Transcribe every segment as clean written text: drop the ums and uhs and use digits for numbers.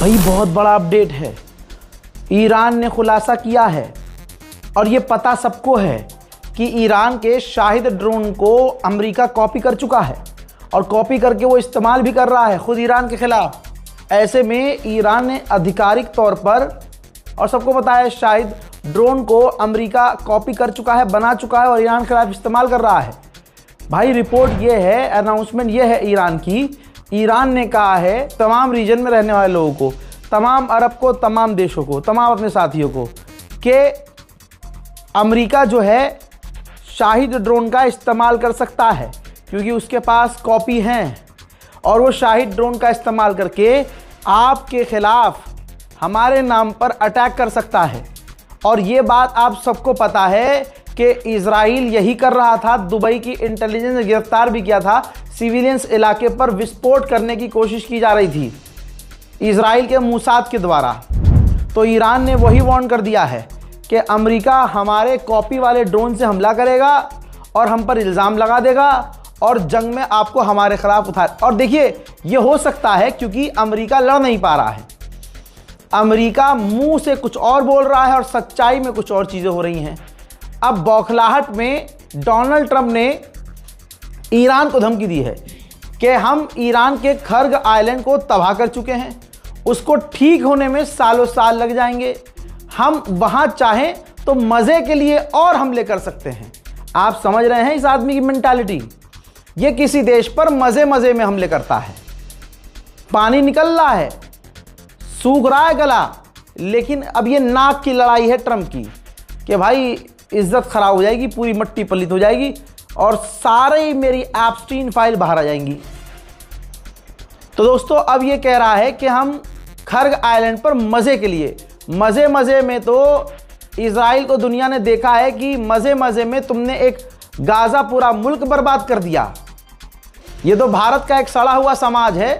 भाई बहुत बड़ा अपडेट है। ईरान ने खुलासा किया है और ये पता सबको है कि ईरान के शाहिद ड्रोन को अमेरिका कॉपी कर चुका है और कॉपी करके वो इस्तेमाल भी कर रहा है खुद ईरान के खिलाफ। ऐसे में ईरान ने आधिकारिक तौर पर, और सबको पता है, शाहिद ड्रोन को अमेरिका कॉपी कर चुका है, बना चुका है और ईरान के खिलाफ इस्तेमाल कर रहा है। भाई रिपोर्ट ये है, अनाउंसमेंट ये है ईरान की। ईरान ने कहा है तमाम रीजन में रहने वाले लोगों को, तमाम अरब को, तमाम देशों को, तमाम अपने साथियों को, कि अमेरिका जो है शाहिद ड्रोन का इस्तेमाल कर सकता है क्योंकि उसके पास कॉपी हैं और वो शाहिद ड्रोन का इस्तेमाल करके आपके खिलाफ हमारे नाम पर अटैक कर सकता है। और ये बात आप सबको पता है कि इजराइल यही कर रहा था। दुबई की इंटेलिजेंस ने गिरफ्तार भी किया था। सिविलियंस इलाके पर विस्फोट करने की कोशिश की जा रही थी इजराइल के मूसाद के द्वारा। तो ईरान ने वही वार्न कर दिया है कि अमेरिका हमारे कॉपी वाले ड्रोन से हमला करेगा और हम पर इल्ज़ाम लगा देगा और जंग में आपको हमारे खिलाफ उठा। और देखिए ये हो सकता है क्योंकि अमेरिका लड़ नहीं पा रहा है। अमेरिका मुंह से कुछ और बोल रहा है और सच्चाई में कुछ और चीज़ें हो रही हैं। अब बौखलाहट में डोनाल्ड ट्रंप ने ईरान को धमकी दी है कि हम ईरान के खर्ग आइलैंड को तबाह कर चुके हैं, उसको ठीक होने में सालों साल लग जाएंगे, हम वहां चाहें तो मज़े के लिए और हमले कर सकते हैं। आप समझ रहे हैं इस आदमी की मेंटालिटी। ये किसी देश पर मज़े मज़े में हमले करता है। पानी निकल रहा है, सूख रहा है गला, लेकिन अब ये नाक की लड़ाई है ट्रंप की कि भाई इज्जत खराब हो जाएगी, पूरी मट्टी पलीत हो जाएगी और सारी मेरी एप्स्टीन फाइल बाहर आ जाएंगी। तो दोस्तों अब ये कह रहा है कि हम खर्ग आइलैंड पर मज़े के लिए, मज़े मज़े में तो इजराइल को दुनिया ने देखा है कि मज़े मज़े में तुमने एक गाज़ा पूरा मुल्क बर्बाद कर दिया। ये तो भारत का एक सड़ा हुआ समाज है,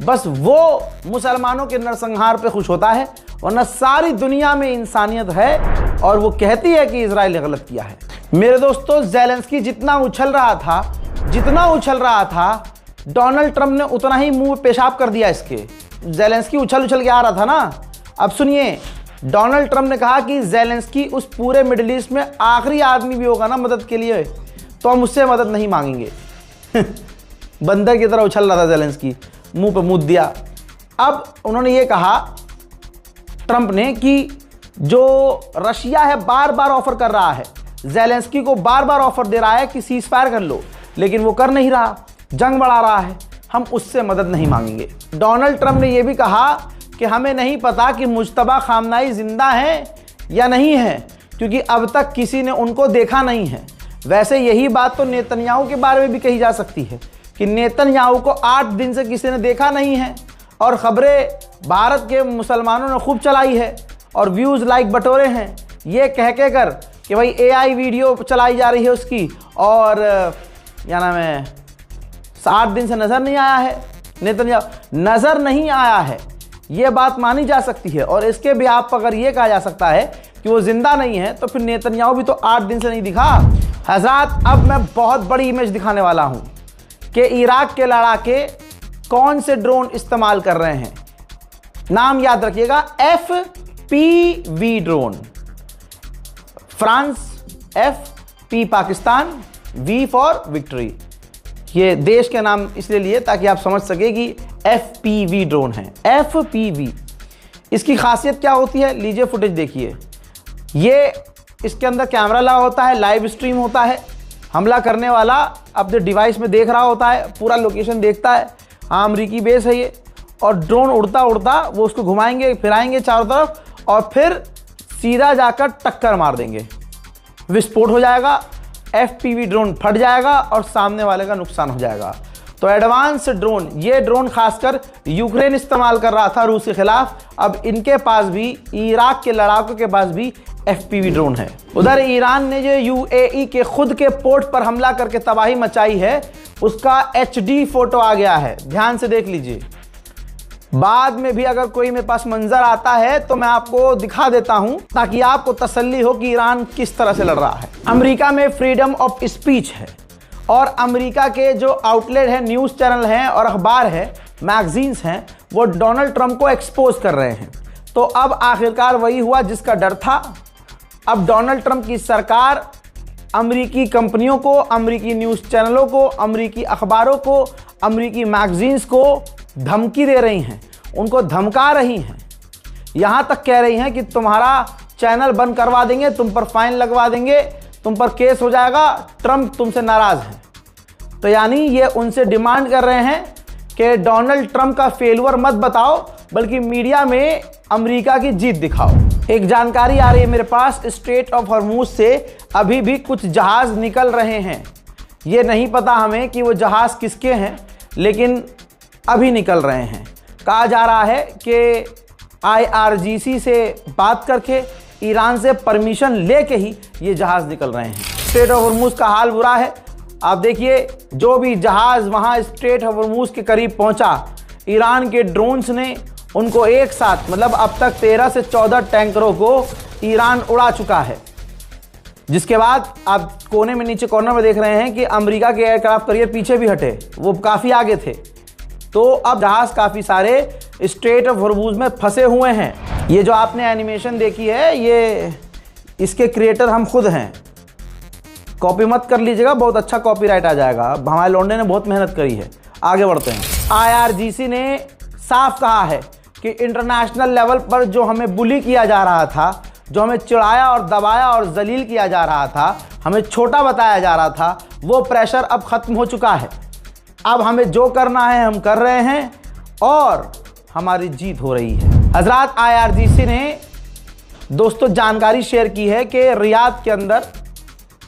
बस वो मुसलमानों के नरसंहार पे खुश होता है, वरना सारी दुनिया में इंसानियत है और वो कहती है कि इजराइल ने गलत किया है। मेरे दोस्तों ज़ेलेंस्की जितना उछल रहा था डोनाल्ड ट्रंप ने उतना ही मुंह पेशाब कर दिया इसके। ज़ेलेंस्की उछल के आ रहा था ना। अब सुनिए, डोनाल्ड ट्रंप ने कहा कि ज़ेलेंस्की उस पूरे मिडिल ईस्ट में आखिरी आदमी भी होगा ना मदद के लिए, तो हम उससे मदद नहीं मांगेंगे। बंदर की तरह उछल रहा था ज़ेलेंस्की, मुंह पे मुद्द दिया। अब उन्होंने ये कहा ट्रंप ने कि जो रशिया है बार बार ऑफर कर रहा है, ज़ेलेंस्की को बार बार ऑफर दे रहा है कि सीज फायर कर लो, लेकिन वो कर नहीं रहा, जंग बढ़ा रहा है, हम उससे मदद नहीं मांगेंगे। डोनाल्ड ट्रंप ने यह भी कहा कि हमें नहीं पता कि मुज्तबा खामनाई जिंदा हैं या नहीं है क्योंकि अब तक किसी ने उनको देखा नहीं है। वैसे यही बात तो नेतन्याहू के बारे में भी कही जा सकती है कि नेतन्याहू को 8 दिन से किसी ने देखा नहीं है और ख़बरें भारत के मुसलमानों ने खूब चलाई है और व्यूज़ लाइक बटोरे हैं ये कह के कर कि भाई AI वीडियो चलाई जा रही है उसकी और क्या नाम है 8 दिन से नज़र नहीं आया है नेतन्याहू, नज़र नहीं आया है, ये बात मानी जा सकती है। और इसके भी आप अगर ये कहा जा सकता है कि वो ज़िंदा नहीं है तो फिर नेतन्याहू भी तो 8 दिन से नहीं दिखा। हज़रात अब मैं बहुत बड़ी इमेज दिखाने वाला हूँ कि इराक के लड़ाके कौन से ड्रोन इस्तेमाल कर रहे हैं। नाम याद रखिएगा, FPV drone, France, FP Pakistan, V for victory. ये देश के नाम इसलिए लिए ताकि आप समझ सके कि FPV ड्रोन है। FPV इसकी खासियत क्या होती है, लीजिए फुटेज देखिए। ये इसके अंदर कैमरा लगा होता है, लाइव स्ट्रीम होता है, हमला करने वाला अपने डिवाइस में देख रहा होता है, पूरा लोकेशन देखता है। हाँ, अमरीकी बेस है ये, और ड्रोन उड़ता उड़ता वो उसको घुमाएंगे फिराएंगे चारों तरफ और फिर सीधा जाकर टक्कर मार देंगे, विस्फोट हो जाएगा, FPV ड्रोन फट जाएगा और सामने वाले का नुकसान हो जाएगा। तो एडवांस ड्रोन, ये ड्रोन खासकर यूक्रेन इस्तेमाल कर रहा था रूस के खिलाफ, अब इनके पास भी, इराक के लड़ाकों के पास भी FPV ड्रोन है। उधर ईरान ने जो UAE के खुद के पोर्ट पर हमला करके तबाही मचाई है, उसका HD फोटो आ गया है, ध्यान से देख लीजिए। बाद में भी अगर कोई मेरे पास मंजर आता है तो मैं आपको दिखा देता हूं ताकि आपको तसल्ली हो कि ईरान किस तरह से लड़ रहा है। अमेरिका में फ्रीडम ऑफ स्पीच है और अमेरिका के जो आउटलेट हैं, न्यूज़ चैनल हैं और अखबार है, मैगजीन्स हैं, वो डोनाल्ड ट्रंप को एक्सपोज कर रहे हैं। तो अब आखिरकार वही हुआ जिसका डर था। अब डोनाल्ड ट्रंप की सरकार अमेरिकी कंपनियों को, अमेरिकी न्यूज़ चैनलों को, अमेरिकी अखबारों को, अमेरिकी मैगजीन्स को धमकी दे रही हैं, उनको धमका रही हैं। यहाँ तक कह रही हैं कि तुम्हारा चैनल बंद करवा देंगे, तुम पर फाइन लगवा देंगे, तुम पर केस हो जाएगा, ट्रंप तुमसे नाराज़ हैं। तो यानी ये उनसे डिमांड कर रहे हैं कि डोनाल्ड ट्रंप का फेलुअर मत बताओ, बल्कि मीडिया में अमेरिका की जीत दिखाओ। एक जानकारी आ रही है मेरे पास, स्ट्रेट ऑफ हॉर्मूज से अभी भी कुछ जहाज़ निकल रहे हैं। ये नहीं पता हमें कि वो जहाज़ किसके हैं, लेकिन अभी निकल रहे हैं। कहा जा रहा है कि IRGC से बात करके, ईरान से परमिशन लेके ही ये जहाज़ निकल रहे हैं। स्ट्रेट ऑफ हॉर्मूज का हाल बुरा है। आप देखिए, जो भी जहाज़ वहाँ स्ट्रेट ऑफ हॉर्मूज के करीब पहुँचा, ईरान के ड्रोन्स ने उनको एक साथ, मतलब अब तक 13 से 14 टैंकरों को ईरान उड़ा चुका है। जिसके बाद आप कोने में, नीचे कॉर्नर में देख रहे हैं कि अमेरिका के एयरक्राफ्ट कैरियर पीछे भी हटे, वो काफ़ी आगे थे। तो अब जहाज़ काफ़ी सारे स्ट्रेट ऑफ हॉर्मूज में फंसे हुए हैं। ये जो आपने एनिमेशन देखी है, ये इसके क्रिएटर हम खुद हैं। कॉपी मत कर लीजिएगा, बहुत अच्छा कॉपीराइट आ जाएगा। हमारे लौंडे ने बहुत मेहनत करी है। आगे बढ़ते हैं। IRGC ने साफ कहा है कि इंटरनेशनल लेवल पर जो हमें बुली किया जा रहा था, जो हमें चिढ़ाया और दबाया और जलील किया जा रहा था, हमें छोटा बताया जा रहा था, वो प्रेशर अब ख़त्म हो चुका है। अब हमें जो करना है हम कर रहे हैं और हमारी जीत हो रही है। हजरात, IRGC ने दोस्तों जानकारी शेयर की है कि रियाद के अंदर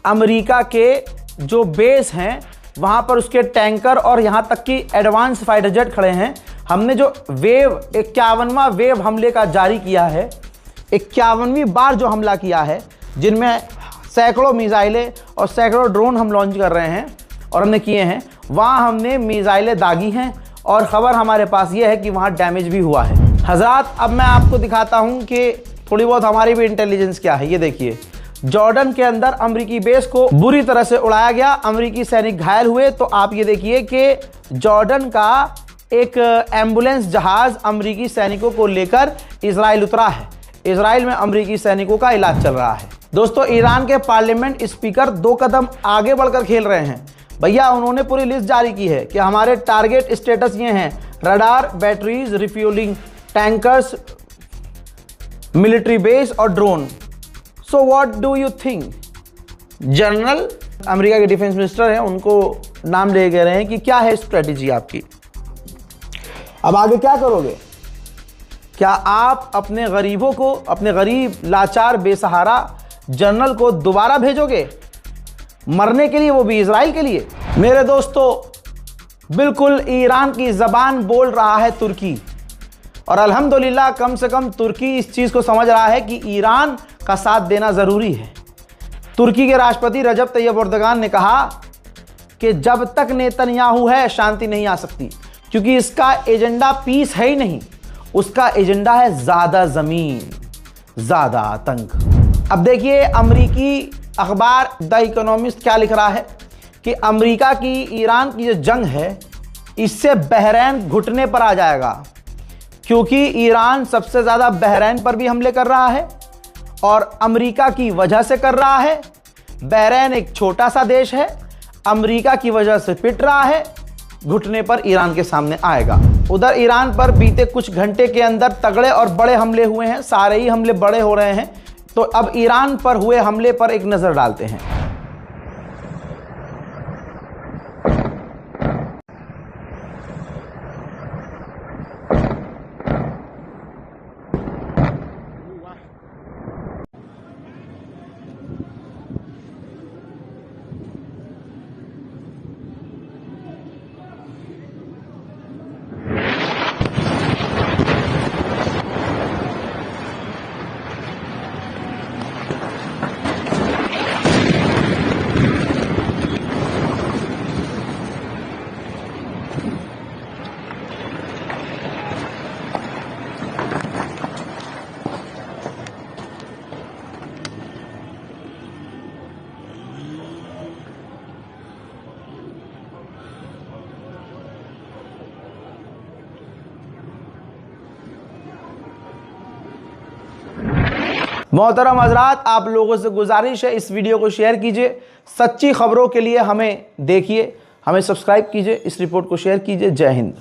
अमेरिका के जो बेस हैं, वहाँ पर उसके टैंकर और यहाँ तक कि एडवांस फाइटर जेट खड़े हैं। हमने जो वेव 51वां वेव हमले का जारी किया है, 51वीं बार जो हमला किया है, जिनमें सैकड़ों मिसाइलें और सैकड़ों ड्रोन हम लॉन्च कर रहे हैं और हमने किए हैं, वहाँ हमने मिसाइलें दागी हैं और ख़बर हमारे पास ये है कि वहाँ डैमेज भी हुआ है। हज़रात, अब मैं आपको दिखाता हूँ कि थोड़ी बहुत हमारी भी इंटेलिजेंस क्या है। ये देखिए, जॉर्डन के अंदर अमेरिकी बेस को बुरी तरह से उड़ाया गया, अमेरिकी सैनिक घायल हुए। तो आप ये देखिए कि जॉर्डन का एक एम्बुलेंस जहाज़ अमेरिकी सैनिकों को लेकर इजराइल उतरा है। इजराइल में अमेरिकी सैनिकों का इलाज चल रहा है। दोस्तों, ईरान के पार्लियामेंट स्पीकर 2 कदम आगे बढ़कर खेल रहे हैं। भैया, उन्होंने पूरी लिस्ट जारी की है कि हमारे टारगेट स्टेटस ये हैं: radar, batteries, refuelling, tankers, military base और drone. So what do you think? General America के डिफेंस मिनिस्टर हैं, उनको नाम ले कह रहे हैं कि क्या है स्ट्रेटेजी आपकी, अब आगे क्या करोगे? क्या आप अपने गरीबों को, अपने गरीब लाचार बेसहारा जनरल को दोबारा भेजोगे मरने के लिए, वो भी इजराइल के लिए? मेरे दोस्तों, बिल्कुल ईरान की ज़बान बोल रहा है तुर्की, और अल्हम्दुलिल्लाह कम से कम तुर्की इस चीज़ को समझ रहा है कि ईरान का साथ देना ज़रूरी है। तुर्की के राष्ट्रपति रजब तैयब एर्दोगान ने कहा कि जब तक नेतन्याहू है शांति नहीं आ सकती, क्योंकि इसका एजेंडा पीस है ही नहीं, उसका एजेंडा है ज़्यादा ज़मीन, ज़्यादा आतंक। अब देखिए, अमेरिकी अखबार द इकोनॉमिस्ट क्या लिख रहा है कि अमेरिका की ईरान की जो जंग है, इससे बहरैन घुटने पर आ जाएगा, क्योंकि ईरान सबसे ज़्यादा बहरैन पर भी हमले कर रहा है और अमेरिका की वजह से कर रहा है। बहरैन एक छोटा सा देश है, अमेरिका की वजह से पिट रहा है, घुटने पर ईरान के सामने आएगा। उधर ईरान पर बीते कुछ घंटे के अंदर तगड़े और बड़े हमले हुए हैं, सारे ही हमले बड़े हो रहे हैं। तो अब ईरान पर हुए हमले पर एक नज़र डालते हैं। मोहतरम हजरात, आप लोगों से गुजारिश है इस वीडियो को शेयर कीजिए। सच्ची खबरों के लिए हमें देखिए, हमें सब्सक्राइब कीजिए, इस रिपोर्ट को शेयर कीजिए। जय हिंद।